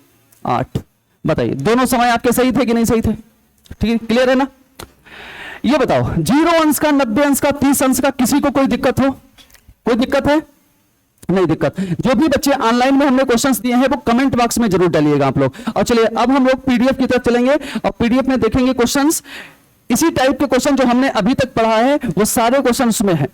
8। बताइए, दोनों समय आपके सही थे कि नहीं सही थे? ठीक है, क्लियर है ना? ये बताओ, 0 अंश का, 90 अंश का, 30 अंश का, किसी को कोई दिक्कत हो? कोई दिक्कत है? नहीं दिक्कत। जो भी बच्चे ऑनलाइन में हमने क्वेश्चंस दिए हैं वो कमेंट बॉक्स में जरूर डालिएगा आप लोग। और चलिए, अब हम लोग पीडीएफ की तरफ चलेंगे और पीडीएफ में देखेंगे क्वेश्चंस। इसी टाइप के क्वेश्चन जो हमने अभी तक पढ़ा है वो सारे क्वेश्चन उसमें है।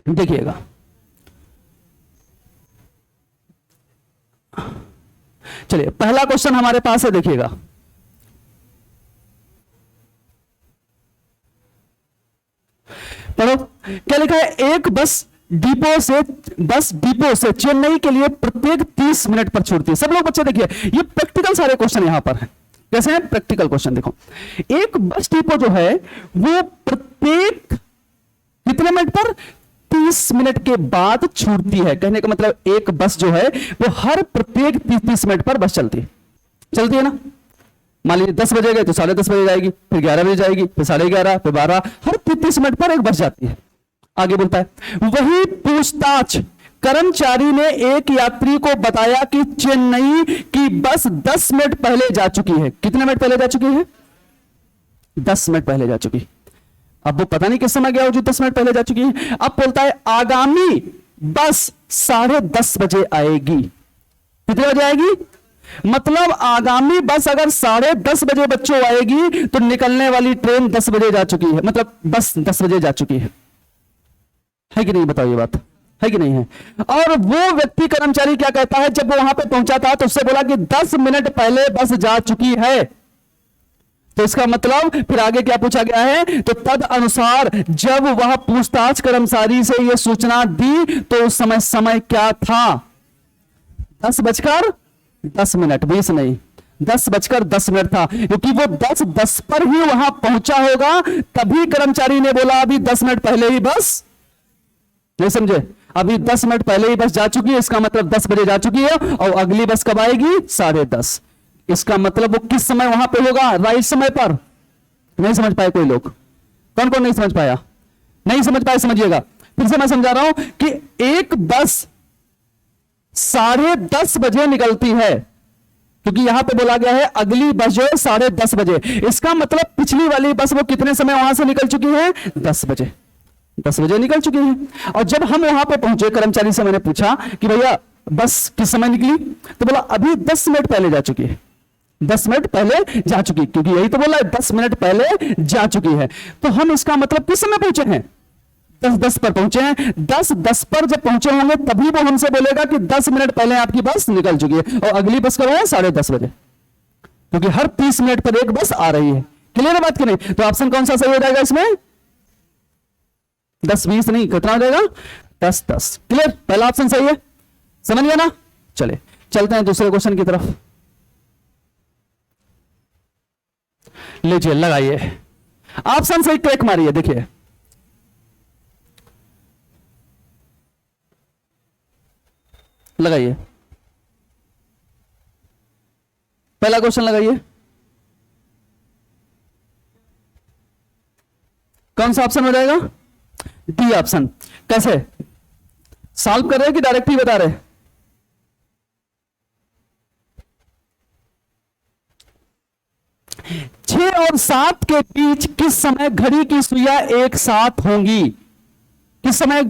देखिएगा, चलिए पहला क्वेश्चन हमारे पास है, देखिएगा। पढ़ो, क्या लिखा है? एक बस डिपो से चेन्नई के लिए प्रत्येक 30 मिनट पर छूटती है। सब लोग बच्चे देखिए, ये प्रैक्टिकल सारे क्वेश्चन यहां पर है। कैसे हैं? Practical question. देखो, एक बस डिपो जो है वो प्रत्येक कितने मिनट पर? 30 मिनट के बाद छूटती है। कहने का मतलब एक बस जो है वो हर प्रत्येक 30 मिनट पर बस चलती है ना। मान लीजिए 10 बजे गए तो 10:30 बजे जाएगी, फिर 11 बजे जाएगी, फिर 11:30, फिर 12, हर 30 मिनट पर एक बस जाती है। आगे बोलता है, वही पूछताछ कर्मचारी ने एक यात्री को बताया कि चेन्नई की बस 10 मिनट पहले जा चुकी है। कितने मिनट पहले जा चुकी है? 10 मिनट पहले जा चुकी। अब वो पता नहीं किस समय गया हो जो 10 मिनट पहले जा चुकी है। अब बोलता है आगामी बस 10:30 बजे आएगी। कितने बजे आएगी? मतलब आगामी बस अगर 10:30 बजे बच्चों आएगी तो निकलने वाली ट्रेन 10 बजे जा चुकी है, मतलब बस 10 बजे जा चुकी है कि नहीं? बताओ, ये बात है कि नहीं है? और वो व्यक्ति कर्मचारी क्या कहता है, जब वो वहां पे पहुंचा था तो उससे बोला कि 10 मिनट पहले बस जा चुकी है। तो इसका मतलब फिर आगे क्या पूछा गया है, तो तद अनुसार जब वह पूछताछ कर्मचारी से यह सूचना दी तो उस समय क्या था? 10:10 20 नहीं, 10:10 था, क्योंकि वो 10:10 पर ही वहां पहुंचा होगा। तभी कर्मचारी ने बोला अभी 10 मिनट पहले ही बस, नहीं समझे? अभी 10 मिनट पहले ही बस जा चुकी है, इसका मतलब 10 बजे जा चुकी है। और अगली बस कब आएगी? 10:30। इसका मतलब वो किस समय वहां पे होगा? राइट समय पर। नहीं समझ पाए कोई लोग? कौन कौन नहीं समझ पाया? नहीं समझ पाए, समझिएगा फिर से मैं समझा रहा हूं कि एक बस 10:30 बजे निकलती है, क्योंकि यहां पे बोला गया है अगली बस जो है 10:30 बजे। इसका मतलब पिछली वाली बस वो कितने समय वहां से निकल चुकी है? 10 बजे। 10 बजे निकल चुकी है। और जब हम वहां पे पहुंचे, कर्मचारी से मैंने पूछा कि भैया बस किस समय निकली, तो बोला अभी 10 मिनट पहले जा चुकी है। 10 मिनट पहले जा चुकी, क्योंकि यही तो बोला है 10 मिनट पहले जा चुकी है। तो हम इसका मतलब किस समय पहुंचे हैं? 10:10 पर पहुंचे हैं। 10:10 पर जब पहुंचे होंगे तभी वो हमसे बोलेगा कि 10 मिनट पहले आपकी बस निकल चुकी है। और अगली बस कब है? 10:30 बजे, क्योंकि हर 30 मिनट पर एक बस आ रही है। क्लियर है बात कि नहीं? तो ऑप्शन कौन सा सही हो जाएगा इसमें? 10-20 नहीं, कितना हो जाएगा? 10-10। क्लियर? पहला ऑप्शन सही है, समझ गया ना? चले चलते हैं दूसरे क्वेश्चन की तरफ। लीजिए, लगाइए, ऑप्शन सही क्लिक मारिए। देखिए लगाइए, पहला क्वेश्चन लगाइए। कौन सा ऑप्शन हो जाएगा? D option. कैसे सॉल्व कर रहे हैं कि डायरेक्ट ही बता रहे? 6 और 7 के बीच किस समय घड़ी की सुइयां एक साथ होंगी? किस समय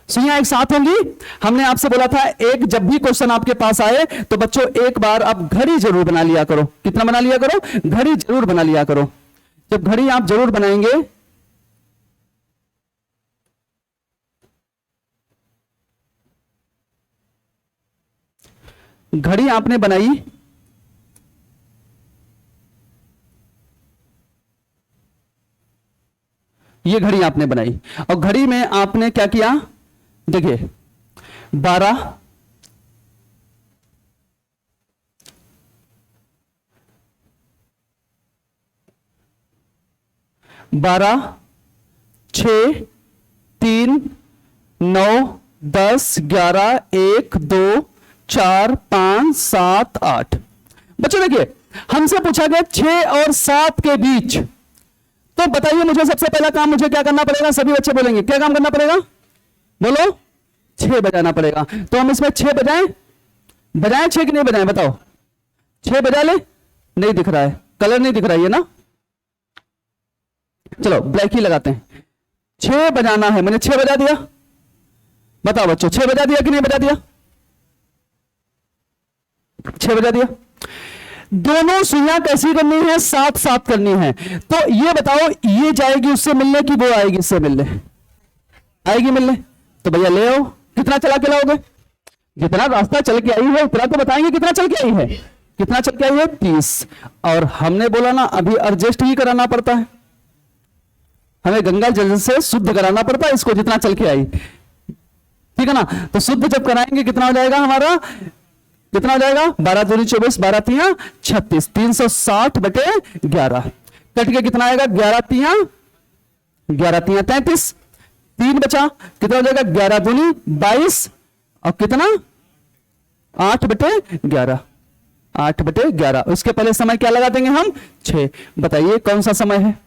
सुइयां एक साथ होंगी? हमने आपसे बोला था एक जब भी क्वेश्चन आपके पास आए तो बच्चों एक बार आप घड़ी जरूर बना लिया करो। कितना बना लिया करो? घड़ी जरूर बना लिया करो। जब घड़ी आप जरूर बनाएंगे घड़ी आपने बनाई, ये घड़ी आपने बनाई और घड़ी में आपने क्या किया? देखिए 12 12 6 3 9 10 11 1 2 4 5 7 8। बच्चों देखिए हमसे पूछा गया 6 और 7 के बीच, तो बताइए मुझे सबसे पहला काम मुझे क्या करना पड़ेगा? सभी बच्चे बोलेंगे क्या काम करना पड़ेगा? बोलो 6 बजाना पड़ेगा। तो हम इसमें 6 बजाएं? बजाएं 6 कि नहीं बजाएं? बताओ 6 बजा ले। नहीं दिख रहा है, कलर नहीं दिख रहा है ना? चलो ब्लैक ही लगाते हैं। 6 बजाना है, मैंने 6 बजा दिया। बताओ बच्चों 6 बजा दिया कि नहीं बजा दिया? 6 बजा दिया। दोनों सुइयां कैसी करनी है? साथ साथ करनी है। तो ये बताओ ये जाएगी उससे मिलने की वो आएगी इससे मिलने? आएगी मिलने। तो भैया ले आओ। कितना चला के लाओगे? जितना रास्ता चल के आई है उतना तो बताएंगे कितना चल के आई है। कितना चल के आई है? 30। और हमने बोला ना अभी एडजस्ट ही कराना पड़ता है, हमें गंगा जल से शुद्ध कराना पड़ता है इसको जितना चल के आई, ठीक है ना? तो शुद्ध जब कराएंगे कितना हो जाएगा हमारा? कितना हो जाएगा? 12 दूनी 24, 12 तियां 36, 360/11 कट के कितना आएगा? 11 तियां 33। 3 बचा, कितना हो जाएगा? 11 दूनी 22 और कितना? 8/11। 8/11। उसके पहले समय क्या लगा देंगे हम? 6। बताइए कौन सा समय है?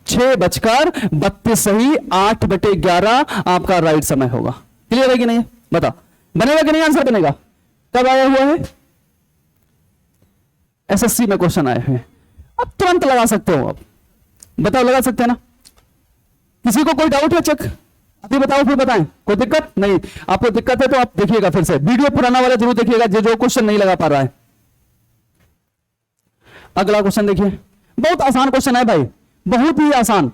6:32 सही, 8/11 आपका राइट समय होगा। क्लियर है कि नहीं? बताओ बनेगा कि नहीं? आंसर बनेगा। कब आया हुआ है? एसएससी में क्वेश्चन आए हैं, अब तुरंत लगा सकते हो। अब बताओ, लगा सकते हैं ना? किसी को कोई डाउट है? चेक अभी बताओ, फिर बताएं। कोई दिक्कत नहीं? आपको दिक्कत है तो आप देखिएगा, फिर से वीडियो पुराना वाला जरूर देखिएगा, जो क्वेश्चन नहीं लगा पा रहा है। अगला क्वेश्चन देखिए, बहुत आसान क्वेश्चन है भाई, बहुत ही आसान।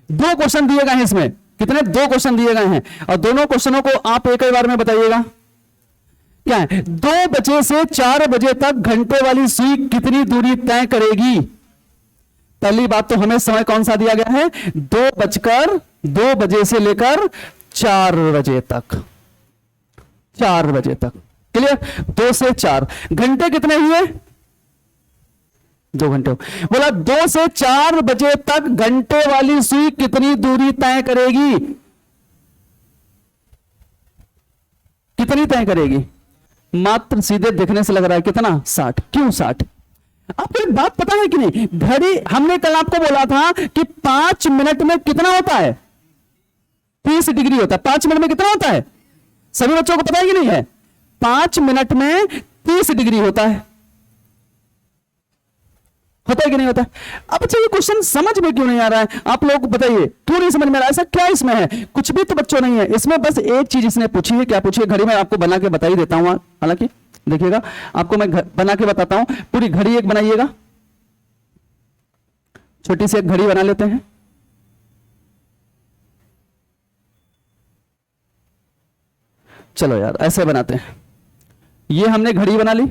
2 क्वेश्चन दिए गए हैं इसमें। कितने? 2 क्वेश्चन दिए गए हैं, और दोनों क्वेश्चनों को आप एक ही बार में बताइएगा। क्या है? 2 बजे से 4 बजे तक घंटे वाली सुई कितनी दूरी तय करेगी? पहली बात तो हमें समय कौन सा दिया गया है? 2 बजे से लेकर 4 बजे तक। 4 बजे तक। क्लियर? 2 से 4 घंटे कितने हुए? 2 घंटे। बोला 2 से 4 बजे तक घंटे वाली सुई कितनी दूरी तय करेगी? कितनी तय करेगी? मात्र सीधे देखने से लग रहा है कितना? 60। क्यों 60? आपको एक बात पता है कि नहीं? घड़ी, हमने कल आपको बोला था कि 5 मिनट में कितना होता है? 30 डिग्री होता है। 5 मिनट में कितना होता है? सभी बच्चों को पता है कि नहीं है? 5 मिनट में 30 डिग्री होता है। होता है कि नहीं होता है? अब अच्छा, ये क्वेश्चन समझ में क्यों नहीं आ रहा है? आप लोग बताइए, क्यों नहीं समझ में आ रहा है? ऐसा क्या इसमें है? कुछ भी तो बच्चों नहीं है इसमें, बस एक चीज इसने पूछी है। क्या पूछी है? घड़ी में आपको बना के बता ही देता हूं। हालांकि देखिएगा, आपको मैं बना के बताता हूं। पूरी घड़ी एक बनाइएगा, छोटी सी एक घड़ी बना लेते हैं। चलो यार, ऐसे बनाते हैं। ये हमने घड़ी बना ली,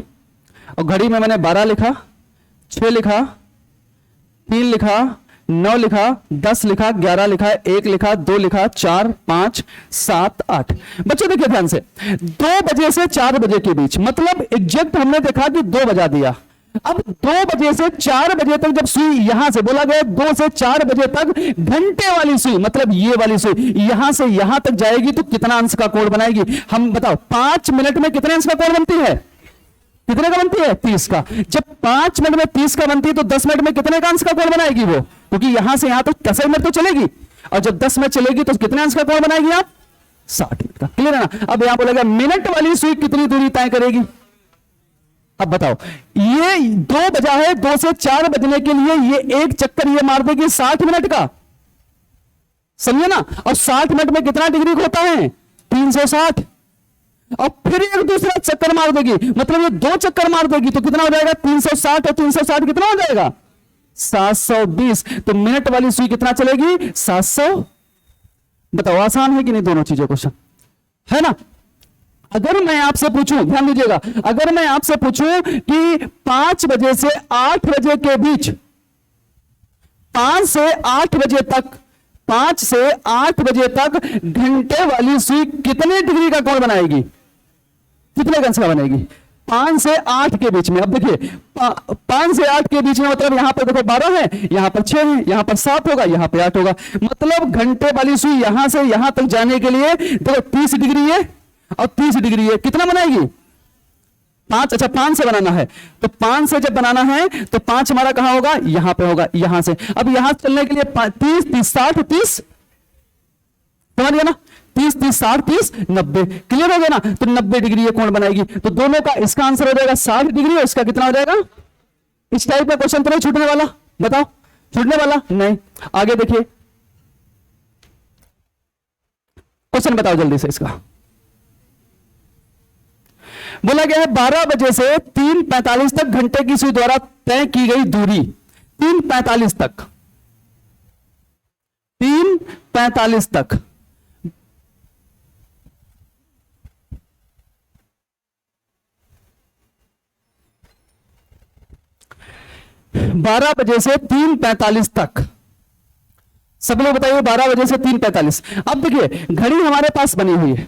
और घड़ी में मैंने 12 लिखा, 6 लिखा, 3 लिखा, 9 लिखा, 10 लिखा, 11 लिखा, 1 लिखा, 2 लिखा, 4, 5, 7, 8। बच्चों देखिए ध्यान से, 2 बजे से 4 बजे के बीच, मतलब एग्जैक्ट हमने देखा कि 2 बजा दिया। अब 2 बजे से 4 बजे तक जब सुई यहां से, बोला गया 2 से 4 बजे तक घंटे वाली सुई, मतलब ये वाली सुई यहां से यहां तक जाएगी तो कितना अंश का कोण बनाएगी? हम बताओ, 5 मिनट में कितने अंश का कोण बनती है? कितने का बनती है? 30 का। जब 5 मिनट में 30 का बनती है तो 10 मिनट में कितने का अंश का कोण बनाएगी वो? क्योंकि यहां से यहां तक 10 मिनट तो चलेगी, और जब 10 मिनट चलेगी तो कितने अंश का कोण बनाएगी आप? 60 मिनट का। क्लियर है ना? अब यहां बोलेगा मिनट वाली सुई कितनी दूरी तय करेगी? अब बताओ, ये 2 बजा है, 2 से 4 बजने के लिए ये एक चक्कर ये मार देगी 60 मिनट का। समझे ना? और 60 मिनट में कितना डिग्री होता है? 360। और फिर एक दूसरा चक्कर मार देगी, मतलब ये 2 चक्कर मार देगी तो कितना हो जाएगा? 360 और 360 कितना हो जाएगा? 720। तो मिनट वाली सुई कितना चलेगी? 700। बताओ, आसान है कि नहीं दोनों चीजें? क्वेश्चन है ना? अगर मैं आपसे पूछूं, ध्यान दीजिएगा, अगर मैं आपसे पूछूं कि 5 बजे से 8 बजे के बीच, 5 से 8 बजे तक, 5 से 8 बजे तक घंटे वाली सुई कितने डिग्री का कोण बनाएगी? कितने अंश का बनेगी? 5 से 8 के बीच में। अब देखिए, 5 से 8 के बीच में मतलब यहां पर देखो 12 है, यहां पर 6 है, यहां पर 7 होगा, यहां पर 8 होगा। मतलब घंटे वाली सुई यहां से यहां तक जाने के लिए देखो 30 डिग्री है और 30 डिग्री है, कितना बनाएगी? 5। अच्छा, 5 से बनाना है तो 5 से जब बनाना है तो 5 हमारा कहां होगा? यहां पे होगा, यहां से। अब यहां चलने के लिए 30, 30, 60, 30, समझ गया ना? 30, 30, 60, 30, 90। क्लियर हो गया ना? तो 90 डिग्री ये कोण बनाएगी। तो दोनों का, इसका आंसर हो जाएगा 60 डिग्री, और इसका कितना हो जाएगा? इस टाइप का क्वेश्चन तो नहीं छूटने वाला? बताओ, छूटने वाला नहीं। आगे देखिए, क्वेश्चन बताओ जल्दी से इसका। बोला गया है 12 बजे से 3:45 तक घंटे की सुई द्वारा तय की गई दूरी। 3:45 तक, 3:45 तक 12 बजे से 3:45 तक, सब लोग बताइए 12 बजे से 3:45। अब देखिए, घड़ी हमारे पास बनी हुई है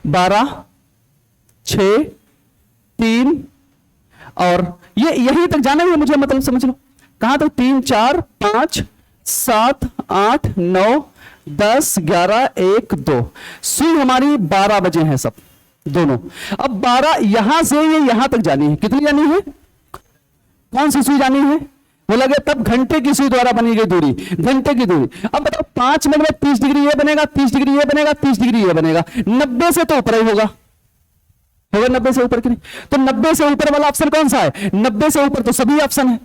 12, 6, 3, और ये यहीं तक जाना है मुझे, मतलब समझ लो कहां तक? 3, 4, 5, 7, 8, 9, 10, 11, 1, 2। सुई हमारी 12 बजे हैं सब दोनों। अब 12 यहां से ये यहां तक जानी है, कितनी जानी है? कौन सी सुई जानी है? बोला गया तब घंटे की सुई द्वारा बनी गई दूरी, घंटे की दूरी। अब बताओ 5 मिनट में 30 डिग्री ये बनेगा, 30 डिग्री ये बनेगा, 30 डिग्री ये बनेगा, 90 से तो ऊपर ही होगा, 90 से ऊपर की नहीं। तो 90 से ऊपर वाला ऑप्शन कौन सा है? 90 से ऊपर तो सभी ऑप्शन है।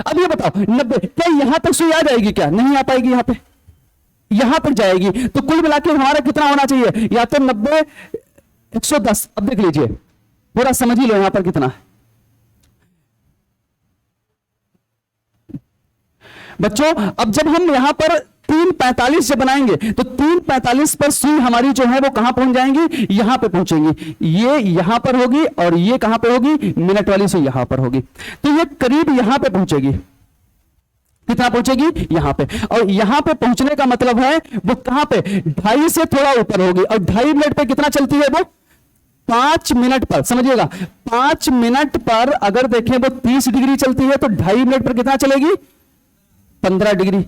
अब ये बताओ 90 क्या यहां तक सुई आ जाएगी? क्या नहीं आ पाएगी, यहां पे यहां तक जाएगी। तो कुल मिलाकर हमारा कितना होना चाहिए? या तो 90, 110। अब देख लीजिए, पूरा समझ ही लो यहां पर कितना है बच्चों। अब जब हम यहां पर 3:45 से बनाएंगे तो 3:45 पर सुई हमारी जो है वो कहां पहुंच जाएंगी? यहां पे पहुंचेंगी। ये यहां पर होगी और ये कहां पे होगी? मिनट वाली सुई यहां पर होगी। तो ये करीब यहां पे पहुंचेगी। कितना पहुंचेगी? यहां पे। और यहां पे पहुंचने का मतलब है वो कहां पे? 2.5 से थोड़ा ऊपर होगी। और 2.5 मिनट पे कितना चलती है वो? 5 मिनट पर। समझिएगा, 5 मिनट पर अगर देखें वो 30 डिग्री चलती है तो 2.5 मिनट पर कितना चलेगी? 15 डिग्री।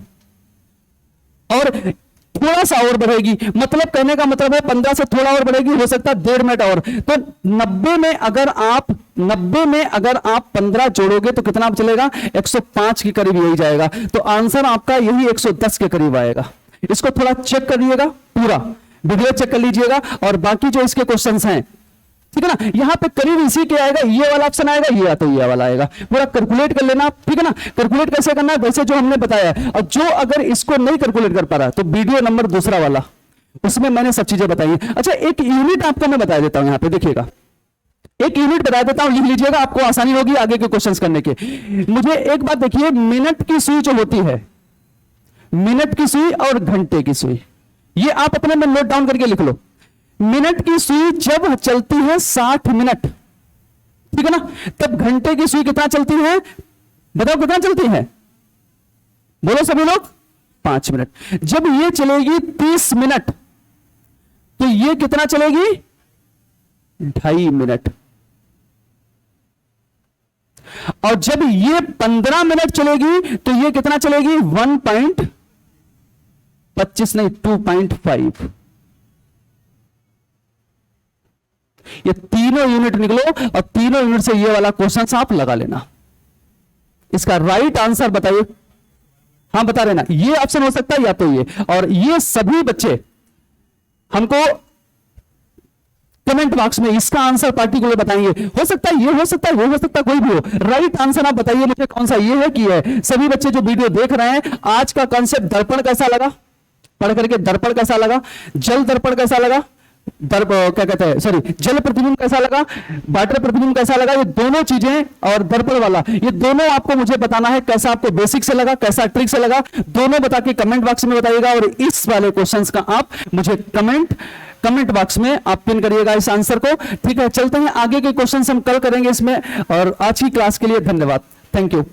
और थोड़ा सा और बढ़ेगी, मतलब कहने का मतलब है 15 से थोड़ा और बढ़ेगी, हो सकता है 1.5 मिनट और। तो 90 में अगर आप 15 जोड़ोगे तो कितना चलेगा? 105 के करीब यही जाएगा। तो आंसर आपका यही 110 के करीब आएगा। इसको थोड़ा चेक करिएगा, पूरा वीडियो चेक कर लीजिएगा और बाकी जो इसके क्वेश्चंस हैं, ठीक है ना, यहां पे करीब इसी के आएगा, ये वाला ऑप्शन आएगा, ये या तो ये वाला आएगा। पूरा कैलकुलेट कर लेना, ठीक है ना। कैलकुलेट कैसे करना है? वैसे जो हमने बताया है। और जो अगर इसको नहीं कैलकुलेट कर पा रहा तो वीडियो नंबर दूसरा वाला, उसमें मैंने सब चीजें बताई है। अच्छा, एक यूनिट आपको मैं बता देता हूं, यहां पे देखिएगा, एक यूनिट बता देता हूं, लिख लीजिएगा, आपको आसानी होगी आगे के क्वेश्चंस करने के। मुझे एक बात देखिए, मिनट की सुई जो होती है, मिनट की सुई और घंटे की सुई, ये आप अपने में नोट डाउन करके लिख लो। मिनट की सुई जब चलती है 60 मिनट, ठीक है ना, तब घंटे की सुई कितना चलती है? बताओ कितना चलती है? बोलो सभी लोग। 5 मिनट। जब ये चलेगी 30 मिनट तो ये कितना चलेगी? 2.5 मिनट। और जब ये 15 मिनट चलेगी तो ये कितना चलेगी? 1.25 नहीं, 2.5। ये तीनों यूनिट निकलो और तीनों यूनिट से ये वाला क्वेश्चन आप लगा लेना। इसका राइट आंसर बताइए। हाँ बता देना, ये ऑप्शन हो सकता है या तो ये। और ये सभी बच्चे हमको कमेंट बॉक्स में इसका आंसर पार्टिकुलर बताएंगे। हो सकता है ये, हो सकता है वो, हो सकता है कोई भी हो। राइट आंसर आप बताइए मुझे कौन सा ये है कि है। सभी बच्चे जो वीडियो देख रहे हैं, आज का कॉन्सेप्ट दर्पण कैसा लगा? पढ़ करके दर्पण कैसा लगा? जल दर्पण कैसा लगा? क्या कहते हैं, सॉरी, जल प्रतिबिंब कैसा लगा? वाटर प्रतिबिंब कैसा लगा? ये दोनों चीजें और दर्पण वाला, ये दोनों आपको मुझे बताना है कैसा आपको बेसिक से लगा, कैसा ट्रिक से लगा, दोनों बता के कमेंट बॉक्स में बताइएगा। और इस वाले क्वेश्चंस का आप मुझे कमेंट बॉक्स में आप पिन करिएगा इस आंसर को। ठीक है, चलते हैं आगे के क्वेश्चंस हम कल करेंगे इसमें। और आज की क्लास के लिए धन्यवाद, थैंक यू।